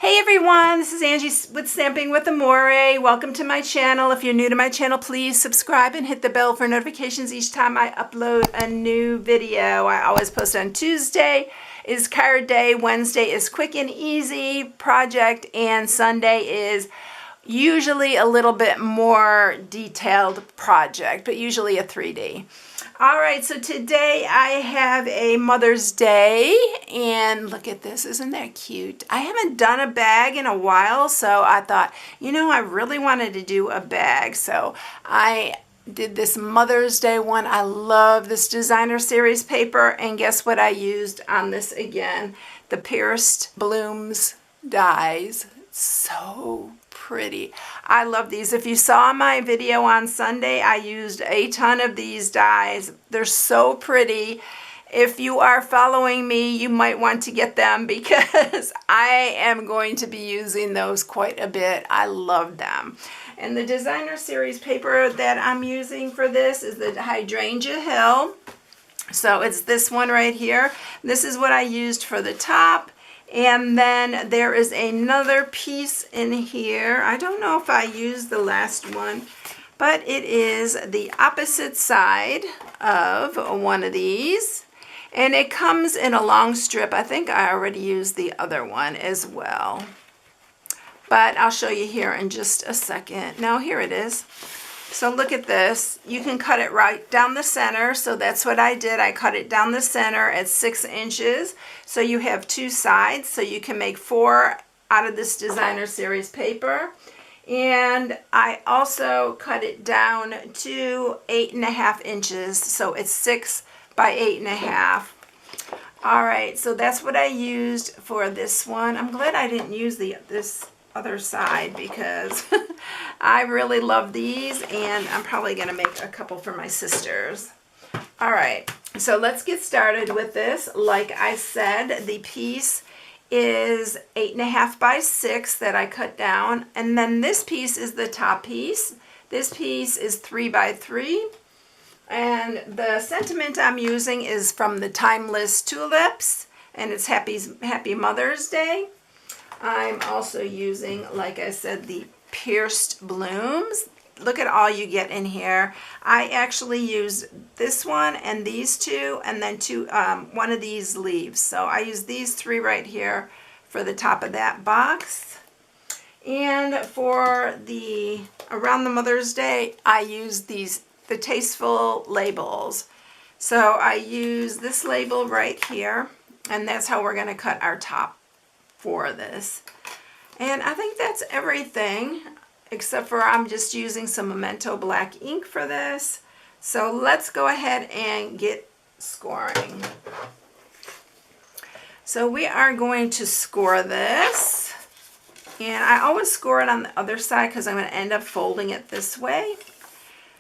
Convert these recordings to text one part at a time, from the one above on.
Hey everyone, this is Angie with Stampingwithamore. Welcome to my channel. If you're new to my channel, please subscribe and hit the bell for notifications each time I upload a new video. I always post on Tuesday is card day, Wednesday is quick and easy project, and Sunday is usually a little bit more detailed project, but usually a 3D. All right, so today I have a Mother's Day, and look at this, isn't that cute? I haven't done a bag in a while, so I thought, you know, I really wanted to do a bag, so I did this Mother's Day one. I love this designer series paper, and guess what I used on this again? The Pierced Blooms dies. So pretty. I love these. If you saw my video on Sunday, I used a ton of these dies. They're so pretty. If you are following me, you might want to get them because I am going to be using those quite a bit. I love them. And the designer series paper that I'm using for this is the Hydrangea Hill. So it's this one right here. This is what I used for the top. And then there is another piece in here. I don't know if I used the last one, but it is the opposite side of one of these. And it comes in a long strip. I think I already used the other one as well. But I'll show you here in just a second. Now here it is. So look at this. You can cut it right down the center. So that's what I did. I cut it down the center at 6 inches. So you have two sides. So you can make 4 out of this designer series paper. And I also cut it down to 8.5 inches. So it's 6 by 8.5. All right. So that's what I used for this one. I'm glad I didn't use this other side because I really love these, and I'm probably going to make a couple for my sisters. All right, so let's get started with this. Like I said, the piece is 8.5 by 6 that I cut down, and then this piece is the top piece. This piece is 3 by 3, and the sentiment I'm using is from the Timeless Tulips, and it's Happy Mother's Day. I'm also using, like I said, the Pierced Blooms. Look at all you get in here. I actually used this one and these two, and then one of these leaves. So I use these 3 right here for the top of that box. And for the around the Mother's Day, I use the Tasteful labels. So I use this label right here, and that's how we're going to cut our top for this. And I think that's everything, except for I'm just using some Memento black ink for this. So let's go ahead and get scoring. So we are going to score this, and I always score it on the other side because I'm going to end up folding it this way.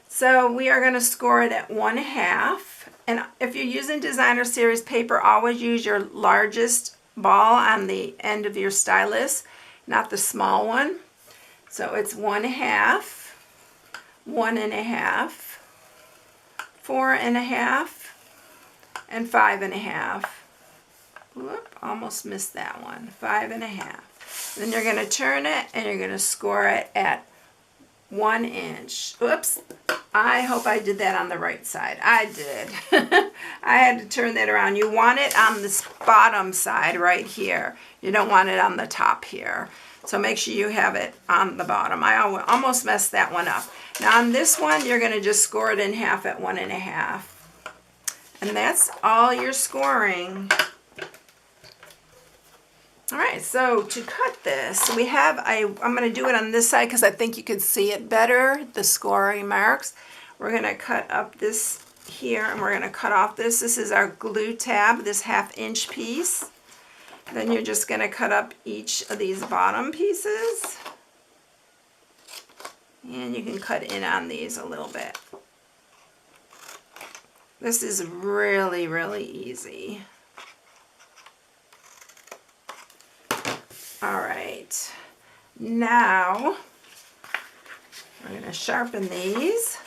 So we are going to score it at 1/2, and if you're using designer series paper, always use your largest ball on the end of your stylus, not the small one. So it's 1/2, 1.5, 4.5, and 5.5. Whoop, almost missed that one. 5.5. Then you're going to turn it and you're going to score it at 1 inch. Oops. I hope I did that on the right side. I did. I had to turn that around. You want it on this bottom side right here. You don't want it on the top here. So make sure you have it on the bottom. I almost messed that one up. Now on this one, you're going to just score it in half at 1.5. And that's all your scoring. All right, so to cut this, we have I'm going to do it on this side because I think you could see it better, the scoring marks. We're going to cut up this here, and we're going to cut off this. This is our glue tab, this 1/2 inch piece. Then you're just going to cut up each of these bottom pieces. And you can cut in on these a little bit. This is really, really easy. All right, now we're going to sharpen these.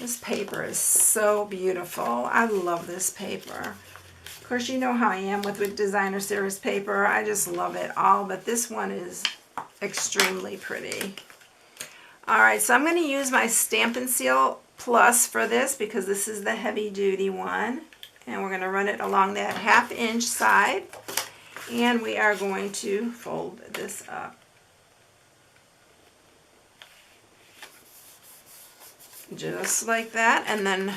This paper is so beautiful. I love this paper. Of course, you know how I am with designer series paper. I just love it all, but this one is extremely pretty. All right, so I'm going to use my Stampin' Seal Plus for this because this is the heavy duty one. And we're going to run it along that 1/2 inch side. And we are going to fold this up. Just like that. And then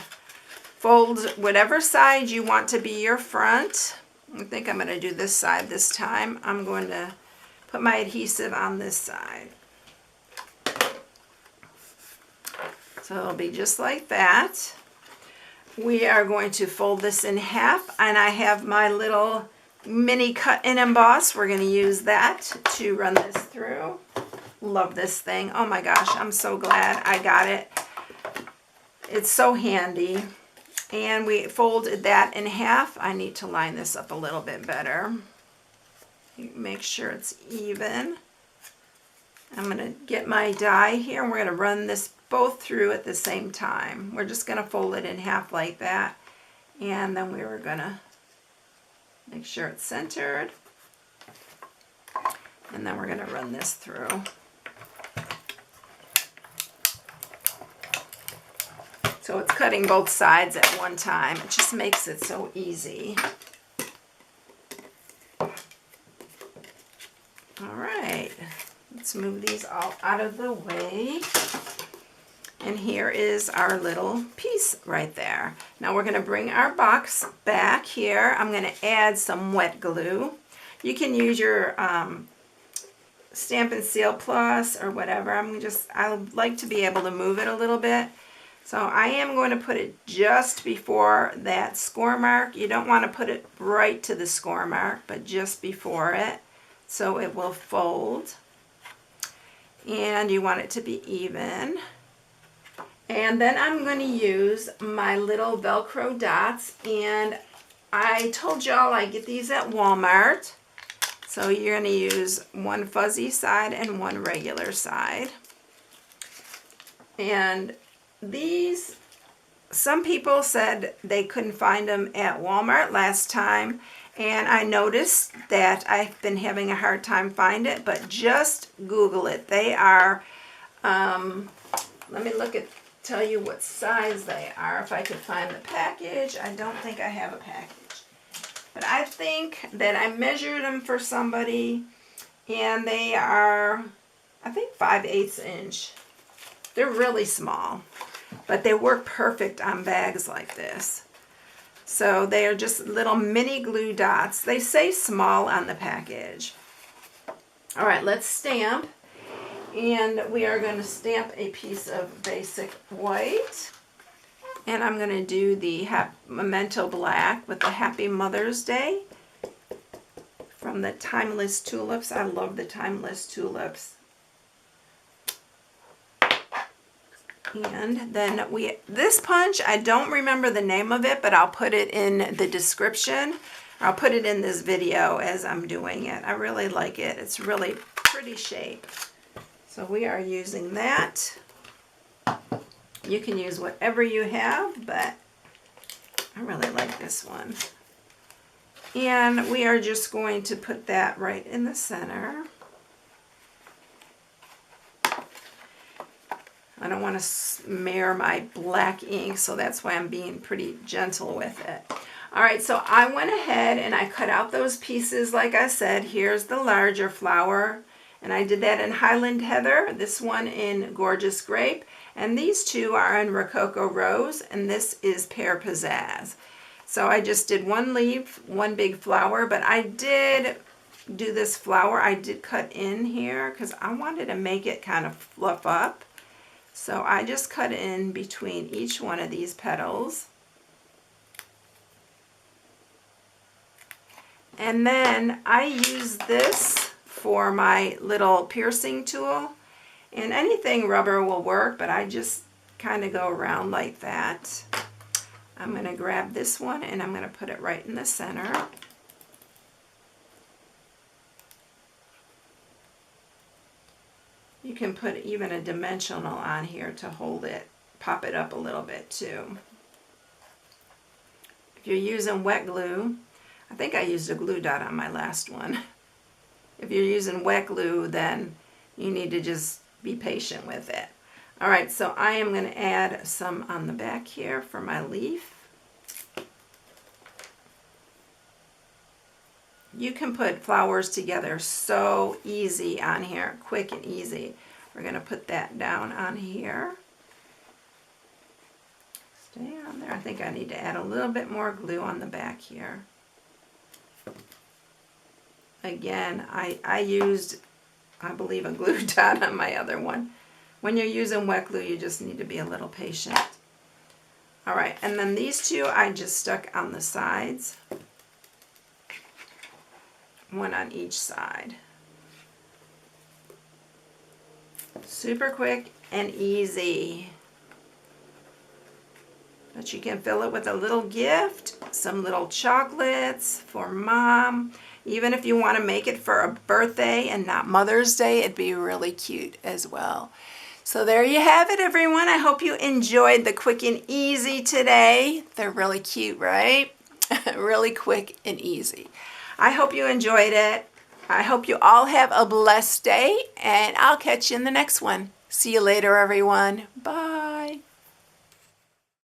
fold whatever side you want to be your front. I think I'm going to do this side this time. I'm going to put my adhesive on this side. So it'll be just like that. We are going to fold this in half, and I have my little mini cut and emboss. We're going to use that to run this through. Love this thing. Oh my gosh, I'm so glad I got it. It's so handy. And we folded that in half. I need to line this up a little bit better. Make sure it's even. I'm going to get my die here, and we're going to run this both through at the same time. We're just going to fold it in half like that, and then we were going to make sure it's centered, and then we're going to run this through. So it's cutting both sides at one time. It just makes it so easy. All right, let's move these all out of the way. And here is our little piece right there. Now we're going to bring our box back here. I'm going to add some wet glue. You can use your Stampin' Seal Plus or whatever. I like to be able to move it a little bit. So I am going to put it just before that score mark. You don't want to put it right to the score mark, but just before it, so it will fold. And you want it to be even. And then I'm going to use my little Velcro dots, and I told y'all I get these at Walmart. So you're going to use one fuzzy side and one regular side. And these, some people said they couldn't find them at Walmart last time, and I noticed that I've been having a hard time finding it, but just Google it. They are, let me tell you what size they are, if I could find the package. I don't think I have a package. But I think that I measured them for somebody, and they are, I think, 5/8 inch. They're really small, but they work perfect on bags like this. So they are just little mini glue dots. They say small on the package. All right, let's stamp. And we are going to stamp a piece of basic white. And I'm going to do the Memento Black with the Happy Mother's Day from the Timeless Tulips. I love the Timeless Tulips. And then this punch, I don't remember the name of it, but I'll put it in the description. I'll put it in this video as I'm doing it. I really like it. It's really pretty shape. So we are using that. You can use whatever you have, but I really like this one. And we are just going to put that right in the center. I don't want to smear my black ink, so that's why I'm being pretty gentle with it. All right, so I went ahead and I cut out those pieces like I said. Here's the larger flower, and I did that in Highland Heather, this one in Gorgeous Grape, and these two are in Rococo Rose, and this is Pear Pizzazz. So I just did one leaf, one big flower, but I did do this flower. I did cut in here because I wanted to make it kind of fluff up. So I just cut in between each one of these petals. And then I use this for my little piercing tool. And anything rubber will work, but I just kind of go around like that. I'm going to grab this one and I'm going to put it right in the center. You can put even a dimensional on here to hold it pop it up a little bit too. If you're using wet glue, I think I used a glue dot on my last one. If you're using wet glue, then you need to just be patient with it. All right, so I am going to add some on the back here for my leaf. You can put flowers together so easy on here, quick and easy. We're going to put that down on here. Stay on there. I think I need to add a little bit more glue on the back here. Again, I used, I believe, a glue dot on my other one. When you're using wet glue, you just need to be a little patient. All right, and then these two I just stuck on the sides. One on each side. Super quick and easy. But you can fill it with a little gift, some little chocolates for mom. Even if you want to make it for a birthday and not Mother's Day, it'd be really cute as well. So there you have it, everyone. I hope you enjoyed the quick and easy today. They're really cute, right? Really quick and easy. I hope you enjoyed it. I hope you all have a blessed day, and I'll catch you in the next one. See you later, everyone. Bye.